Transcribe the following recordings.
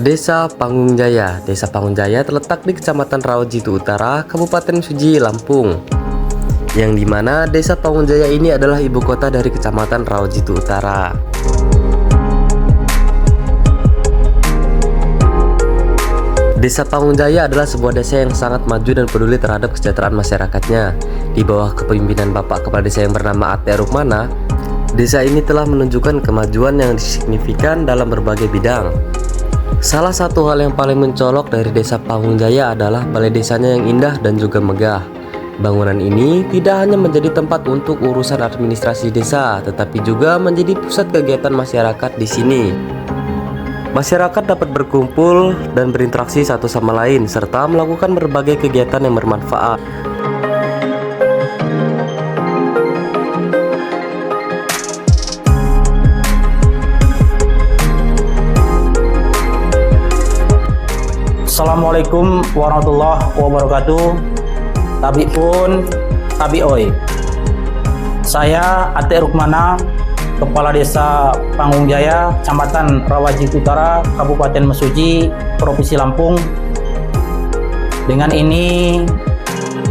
Desa Pangungjaya. Desa Pangungjaya terletak di Kecamatan Rawajitu Utara, Kabupaten Mesuji, Lampung. Yang dimana Desa Pangungjaya ini adalah ibu kota dari Kecamatan Rawajitu Utara. Desa Pangungjaya adalah sebuah desa yang sangat maju dan peduli terhadap kesejahteraan masyarakatnya. Di bawah kepemimpinan Bapak Kepala Desa yang bernama Ate Rukmana, desa ini telah menunjukkan kemajuan yang signifikan dalam berbagai bidang. Salah satu hal yang paling mencolok dari Desa Pangungjaya adalah balai desanya yang indah dan juga megah. Bangunan ini tidak hanya menjadi tempat untuk urusan administrasi desa, tetapi juga menjadi pusat kegiatan masyarakat di sini. Masyarakat dapat berkumpul dan berinteraksi satu sama lain, serta melakukan berbagai kegiatan yang bermanfaat. Assalamualaikum warahmatullahi wabarakatuh. Tabi pun, tabi oi. Saya Ate Rukmana, Kepala Desa Pangungjaya, Kecamatan Rawajitu Utara, Kabupaten Mesuji, Provinsi Lampung. Dengan ini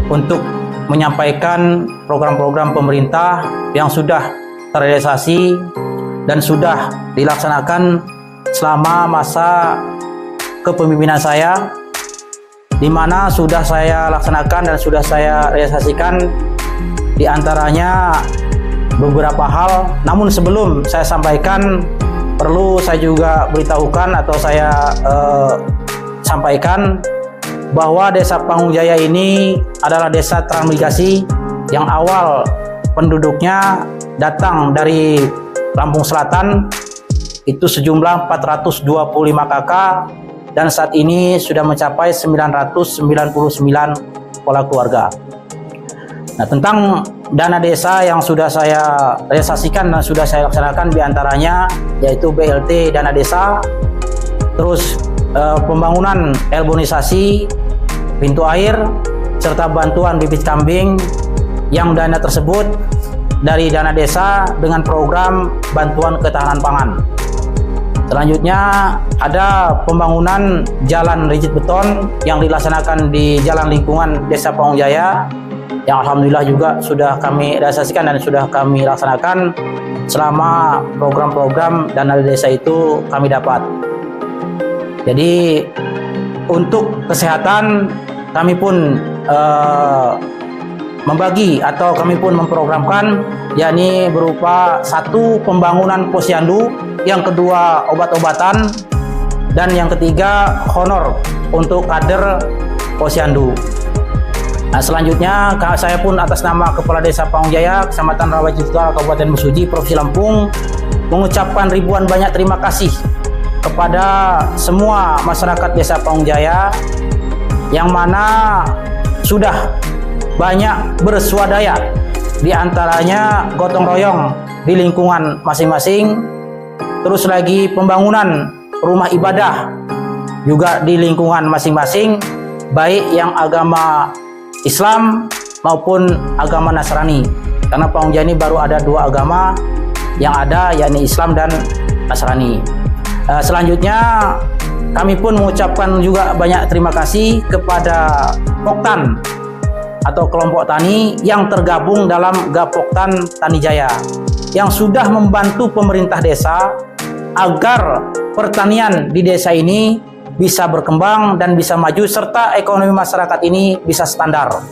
untuk menyampaikan program-program pemerintah yang sudah terrealisasi dan sudah dilaksanakan selama masa kepemimpinan saya, di mana sudah saya laksanakan dan sudah saya realisasikan, di antaranya beberapa hal. Namun sebelum saya sampaikan, perlu saya juga beritahukan atau saya sampaikan bahwa Desa Pangungjaya ini adalah desa transmigrasi yang awal penduduknya datang dari Lampung Selatan, itu sejumlah 425 KK, dan saat ini sudah mencapai 999 kepala keluarga. Nah, tentang dana desa yang sudah saya realisasikan dan sudah saya laksanakan diantaranya yaitu BLT dana desa, terus pembangunan elbonisasi pintu air, serta bantuan bibit kambing yang dana tersebut dari dana desa dengan program bantuan ketahanan pangan. Selanjutnya ada pembangunan jalan rigid beton yang dilaksanakan di jalan lingkungan Desa Pangungjaya, yang alhamdulillah juga sudah kami realisasikan dan sudah kami laksanakan selama program-program dana desa itu kami dapat. Jadi untuk kesehatan kami pun membagi atau kami pun memprogramkan, yakni berupa satu pembangunan posyandu, yang kedua obat-obatan, dan yang ketiga honor untuk kader posyandu. Nah, selanjutnya saya pun atas nama Kepala Desa Pangungjaya, Kecamatan Rawajitu Utara, Kabupaten Mesuji, Provinsi Lampung, mengucapkan ribuan banyak terima kasih kepada semua masyarakat Desa Pangungjaya yang mana sudah banyak berswadaya, diantaranya gotong royong di lingkungan masing-masing, terus lagi pembangunan rumah ibadah juga di lingkungan masing-masing, baik yang agama Islam maupun agama Nasrani, karena Pangungjaya ini baru ada dua agama yang ada, yakni Islam dan Nasrani. Selanjutnya kami pun mengucapkan juga banyak terima kasih kepada Poktan atau kelompok tani yang tergabung dalam Gapoktan Tanijaya, yang sudah membantu pemerintah desa agar pertanian di desa ini bisa berkembang dan bisa maju, serta ekonomi masyarakat ini bisa standar.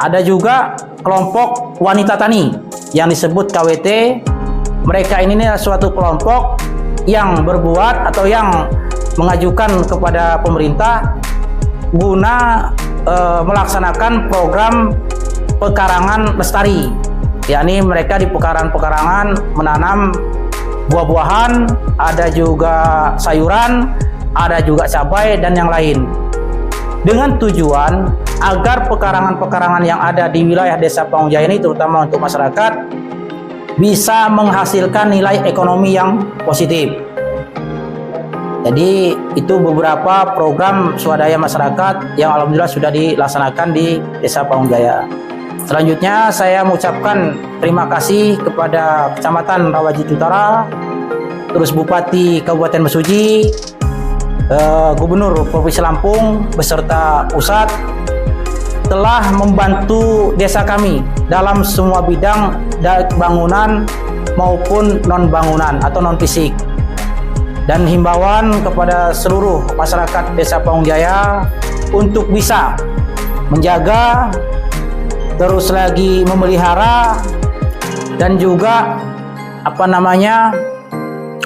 Ada juga kelompok wanita tani yang disebut KWT. Mereka ini adalah suatu kelompok yang berbuat atau yang mengajukan kepada pemerintah guna melaksanakan program pekarangan lestari, yakni mereka di pekarangan menanam buah-buahan, ada juga sayuran, ada juga cabai dan yang lain, dengan tujuan agar pekarangan-pekarangan yang ada di wilayah Desa Pangungjaya ini, terutama untuk masyarakat, bisa menghasilkan nilai ekonomi yang positif. Jadi itu beberapa program swadaya masyarakat yang alhamdulillah sudah dilaksanakan di Desa Pangungjaya. Selanjutnya saya mengucapkan terima kasih kepada Kecamatan Rawajitu Utara, terus Bupati Kabupaten Mesuji, Gubernur Provinsi Lampung beserta pusat telah membantu desa kami dalam semua bidang bangunan maupun non bangunan atau non fisik. Dan himbauan kepada seluruh masyarakat Desa Panggung Jaya untuk bisa menjaga, terus lagi memelihara, dan juga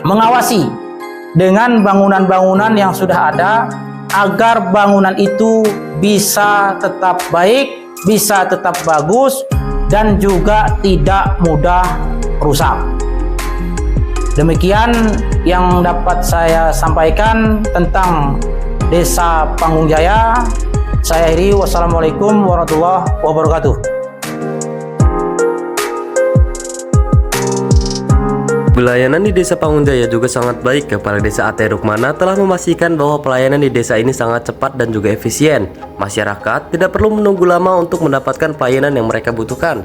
mengawasi dengan bangunan-bangunan yang sudah ada agar bangunan itu bisa tetap baik, bisa tetap bagus, dan juga tidak mudah rusak. Demikian yang dapat saya sampaikan tentang Desa Panggung Jaya. Saya akhiri, wassalamualaikum warahmatullahi wabarakatuh. Pelayanan di Desa Panggung Jaya juga sangat baik. Kepala Desa AT Rukmana telah memastikan bahwa pelayanan di desa ini sangat cepat dan juga efisien. Masyarakat tidak perlu menunggu lama untuk mendapatkan pelayanan yang mereka butuhkan.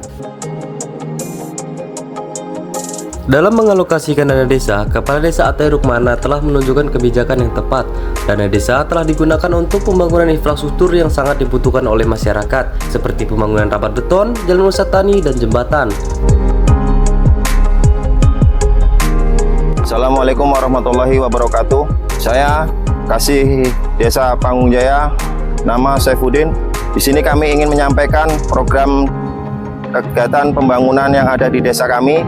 Dalam mengalokasikan dana desa, Kepala Desa AT Rukmana telah menunjukkan kebijakan yang tepat. Dana desa telah digunakan untuk pembangunan infrastruktur yang sangat dibutuhkan oleh masyarakat, seperti pembangunan rapat beton, jalan wisata dan jembatan. Assalamualaikum warahmatullahi wabarakatuh. Saya Kasih Desa Panggung Jaya, nama Saifuddin. Di sini kami ingin menyampaikan program kegiatan pembangunan yang ada di desa kami.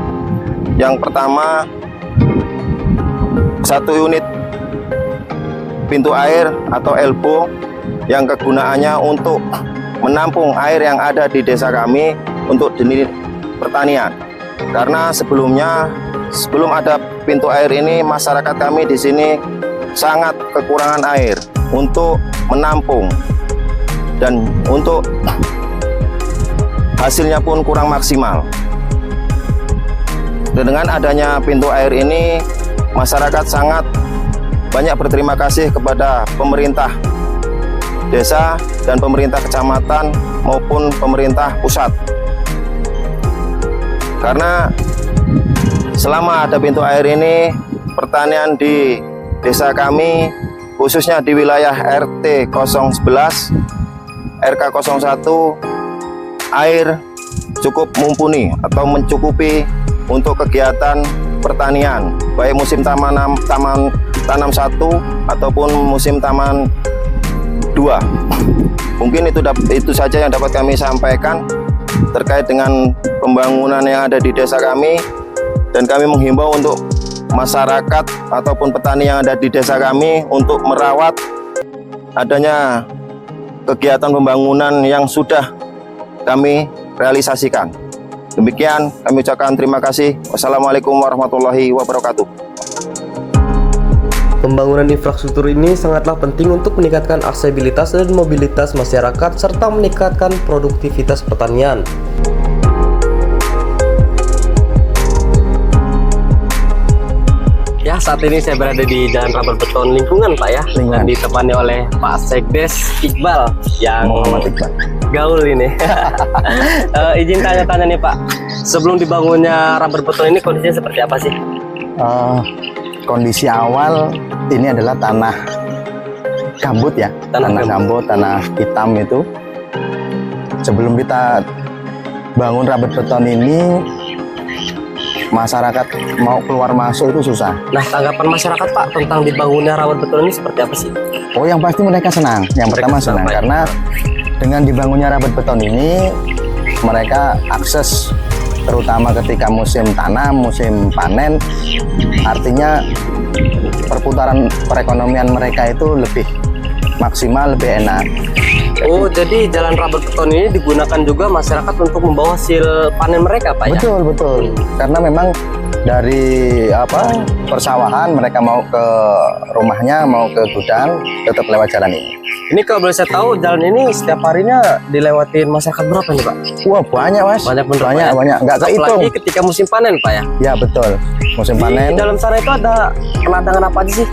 Yang pertama, 1 unit pintu air atau elbow yang kegunaannya untuk menampung air yang ada di desa kami untuk jenis pertanian. Karena sebelum ada pintu air ini, masyarakat kami di sini sangat kekurangan air untuk menampung, dan untuk hasilnya pun kurang maksimal. Dan dengan adanya pintu air ini, masyarakat sangat banyak berterima kasih kepada pemerintah desa dan pemerintah kecamatan maupun pemerintah pusat. Karena selama ada pintu air ini, pertanian di desa kami, khususnya di wilayah RT 011, RK 01, air cukup mumpuni atau mencukupi untuk kegiatan pertanian, baik musim tanam 1 ataupun musim tanam 2. Mungkin itu saja yang dapat kami sampaikan terkait dengan pembangunan yang ada di desa kami, dan kami menghimbau untuk masyarakat ataupun petani yang ada di desa kami untuk merawat adanya kegiatan pembangunan yang sudah kami realisasikan. Demikian kami ucapkan terima kasih. Wassalamualaikum warahmatullahi wabarakatuh. Pembangunan infrastruktur ini sangatlah penting untuk meningkatkan aksesibilitas dan mobilitas masyarakat serta meningkatkan produktivitas pertanian. Ya, saat ini saya berada di Jalan Rapat Beton Lingkungan, Pak ya. Dan ditemani oleh Pak Sekdes Iqbal yang gaul ini. Izin tanya-tanya nih Pak, sebelum dibangunnya rubber beton ini kondisinya seperti apa sih? Kondisi awal ini adalah tanah gambut ya, tanah gambut, tanah hitam itu. Sebelum kita bangun rubber beton ini, masyarakat mau keluar masuk itu susah. Nah, tanggapan masyarakat Pak tentang dibangunnya rubber beton ini seperti apa sih? Oh, yang pasti mereka senang. Yang pertama senang karena dengan dibangunnya rubber beton ini, mereka akses terutama ketika musim tanam, musim panen, artinya perputaran perekonomian mereka itu lebih maksimal, lebih enak. Oh, jadi jalan rubber beton ini digunakan juga masyarakat untuk membawa hasil panen mereka, Pak ya? Betul, betul. Karena memang dari persawahan mereka mau ke rumahnya, mau ke gudang, tetap lewat jalan ini. Ini kalau boleh saya tahu, jalan ini setiap harinya dilewatin masyarakat berapa nih Pak? Wah, banyak Mas. Banyak, nggak kehitung. Apalagi ketika musim panen Pak ya? Ya betul, musim panen. Di dalam sana itu ada pemandangan apa aja sih?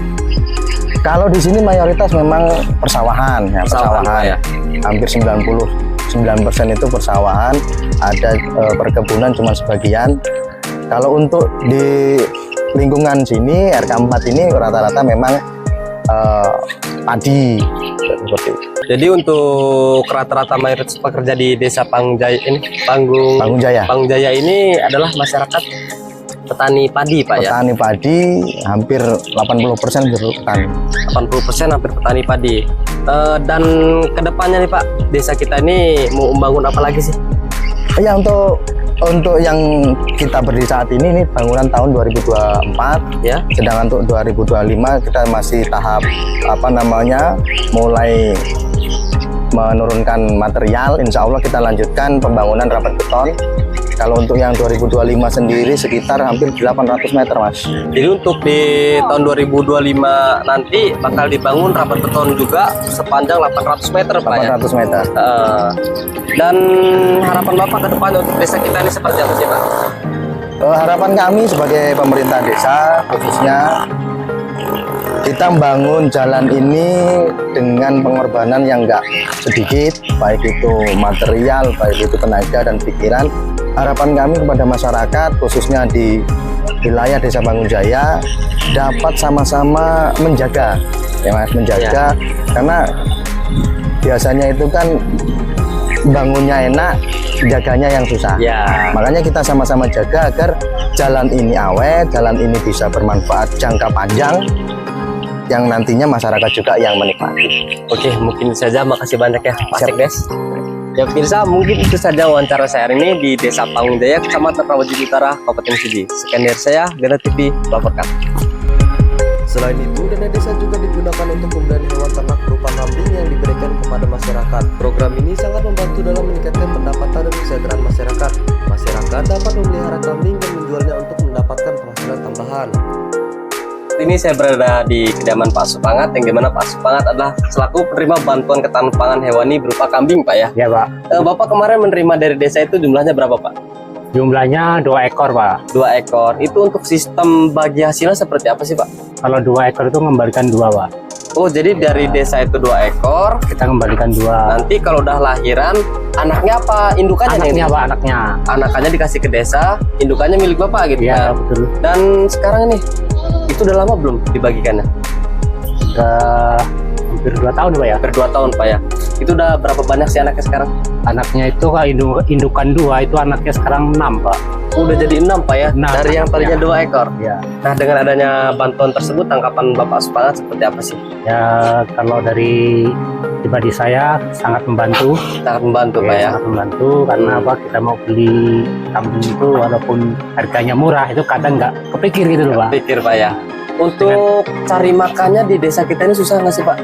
Kalau di sini mayoritas memang persawahan, ya, persawahan. Ya. Hampir 99% itu persawahan, ada perkebunan cuma sebagian. Kalau untuk di lingkungan sini RK4 ini rata-rata memang padi seperti itu. Jadi untuk rata-rata mayoritas pekerja di Desa Panggung Jaya ini, Panggung Jaya ini adalah masyarakat petani padi, Pak, ya? Petani padi hampir 80% berpetani. 80% hampir petani padi. Dan kedepannya nih, Pak, desa kita ini mau membangun apa lagi sih? Ya, untuk yang kita berdiri saat ini bangunan tahun 2024 Ya. sedangkan untuk 2025 kita masih tahap mulai menurunkan material. Insya Allah kita lanjutkan pembangunan rapat beton. Kalau untuk yang 2025 sendiri sekitar hampir 800 meter, Mas. Jadi untuk di tahun 2025 nanti bakal dibangun rapat beton juga sepanjang 800 meter, Pak, ya? 800 meter. Dan harapan Bapak ke depan untuk desa kita ini seperti apa sih, Pak? Harapan kami sebagai pemerintah desa khususnya kita membangun jalan ini dengan pengorbanan yang enggak sedikit, baik itu material, baik itu tenaga dan pikiran. Harapan kami kepada masyarakat khususnya di wilayah Desa Panggung Jaya dapat sama-sama menjaga, ya Mas, menjaga karena biasanya itu kan bangunnya enak, jaganya yang susah. Ya. Makanya kita sama-sama jaga agar jalan ini awet, jalan ini bisa bermanfaat jangka panjang yang nantinya masyarakat juga yang menikmati. Oke, mungkin saja, makasih banyak ya, Pak Sekdes. Ya pemirsa, mungkin itu saja wawancara saya hari ini di Desa Panggung Jaya, Kecamatan Rawajati Utara, Kabupaten Pidi. Sekian dari saya, Gana TV, melaporkan. Selain itu, dana desa juga digunakan untuk pembelian hewan ternak berupa kambing yang diberikan kepada masyarakat. Program ini sangat membantu dalam meningkatkan pendapatan dan kesejahteraan masyarakat. Masyarakat dapat memelihara kambing dan menjualnya untuk mendapatkan penghasilan tambahan. Ini saya berada di kediaman Pak Supangat, yang dimana Pak Supangat adalah selaku penerima bantuan ketahanan pangan hewani berupa kambing, Pak, ya? Ya, Pak. Bapak kemarin menerima dari desa itu jumlahnya berapa, Pak? Jumlahnya 2 ekor, Pak. 2 ekor. Itu untuk sistem bagi hasilnya seperti apa sih, Pak? Kalau 2 ekor itu mengembalikan 2, Pak. Oh, jadi dari desa itu 2 ekor. Kita kembalikan 2. Nanti kalau udah lahiran, anaknya apa? Indukannya nih? Anaknya, Pak, anaknya. Anakannya dikasih ke desa, indukannya milik Bapak gitu, Iya, Pak? betul. Dan sekarang ini, itu udah lama belum dibagikannya? Udah hampir 2 tahun, Pak, ya. Hampir 2 tahun, Pak, ya? Itu udah berapa banyak sih anaknya sekarang? Anaknya itu indukan 2, itu anaknya sekarang 6, Pak. Udah jadi 6, Pak, ya? 6 Dari yang tadinya anaknya. 2 ekor. Ya. Nah, dengan adanya bantuan tersebut, tanggapan Bapak Supangat seperti apa sih? Ya, kalau dari pribadi saya sangat membantu. Sangat membantu, Pak, ya? Sangat membantu karena apa? Kita mau beli kambing itu walaupun harganya murah itu kadang nggak kepikir gitu loh, Pak. Pikir, Pak, ya? Untuk cari makannya di desa kita ini susah nggak sih, Pak?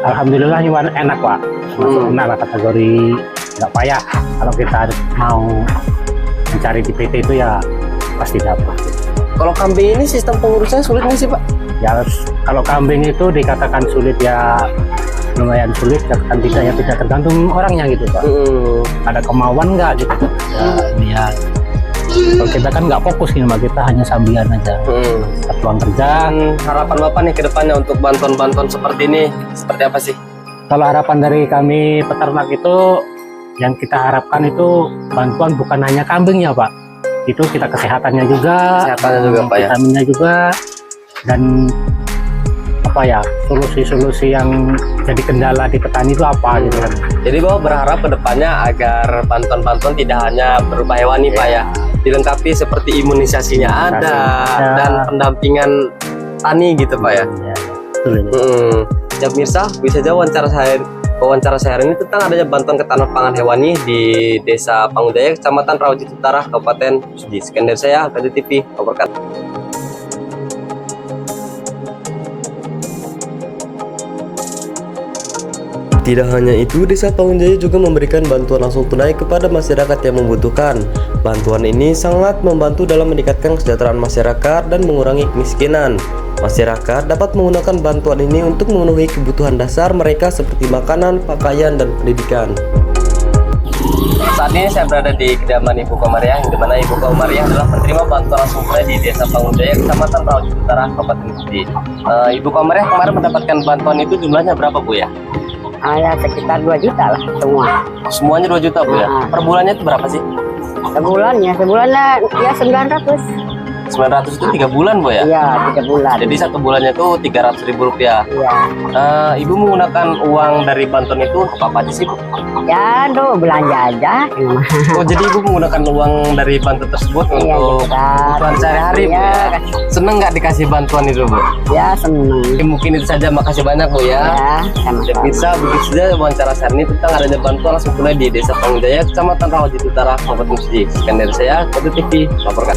Alhamdulillah ini enak, Pak. Masuk enak lah, kategori nggak payah. Kalau kita mau mencari di PT itu ya pasti dapat. Kalau kambing ini sistem pengurusannya sulit nggak sih, Pak? Ya kalau kambing itu dikatakan sulit ya lumayan sulit, katakan tidak ya tidak tergantung orangnya gitu, Pak. Ada kemauan nggak gitu, Pak. Ya, ini ya. Kalau kita kan nggak fokus ini, Pak, kita hanya sambilan aja. Peluang kerja. Dan harapan Bapak nih ke depannya untuk bantuan-bantuan seperti ini, seperti apa sih? Kalau harapan dari kami peternak itu, yang kita harapkan itu bantuan bukan hanya kambingnya, Pak. Itu kita kesehatannya juga, Kesehatannya juga, Pak, ya? vitaminnya juga, dan apa ya, solusi-solusi yang jadi kendala di petani itu apa gitu kan. Jadi Bapak berharap ke depannya agar bantuan-bantuan tidak hanya berupa hewani, Pak, ya? Dilengkapi seperti imunisasinya ada, dan pendampingan tani gitu, Pak, ya? Ya, betul ini. Ya pemirsa, bisa aja wawancara saya hari ini tentang adanya bantuan ketahanan pangan hewani di Desa Panggung Jaya, Kecamatan Rawajati Utara, Kabupaten Pidi. Sekian dari saya, Gana TV, melaporkan. Tidak hanya itu, Desa Panggung Jaya juga memberikan bantuan langsung tunai kepada masyarakat yang membutuhkan. Bantuan ini sangat membantu dalam meningkatkan kesejahteraan masyarakat dan mengurangi kemiskinan. Masyarakat dapat menggunakan bantuan ini untuk memenuhi kebutuhan dasar mereka seperti makanan, pakaian, dan pendidikan. Saat ini saya berada di kediaman Ibu Komariah, yang dimana Ibu Komariah adalah penerima bantuan langsung tunai di Desa Panggung Jaya, Kecamatan Rawajati Utara, Kabupaten Pidi. Ibu Komariah kemarin mendapatkan bantuan itu jumlahnya berapa, Bu, ya? Ya sekitar 2 juta lah semua. Semuanya 2 juta, Bu, ya? Per bulannya itu berapa sih? Sebulannya ya 900. 900 itu 3 bulan Bu ya? Iya, 3 bulan. Jadi 1 bulannya tuh 300.000 rupiah. Iya. Ibu menggunakan uang dari bantuan itu untuk apa aja sih Bu? Ya, tuh belanja aja. Oh jadi ibu menggunakan uang dari bantuan tersebut Iya, untuk gitu. kebutuhan sehari-hari Bu Iya. ya? Seneng nggak dikasih bantuan itu Bu? Ya, seneng. Oke, mungkin itu saja, makasih banyak Bu ya. Ya, Dan sama-sama. bisa begitu saja wawancara saya ini tentang adanya bantuan langsung tunai di Desa Pangunjaya, Kecamatan Rawajati Utara, Kabupaten Gresik. Sekian dari saya, Kode TV, laporkan.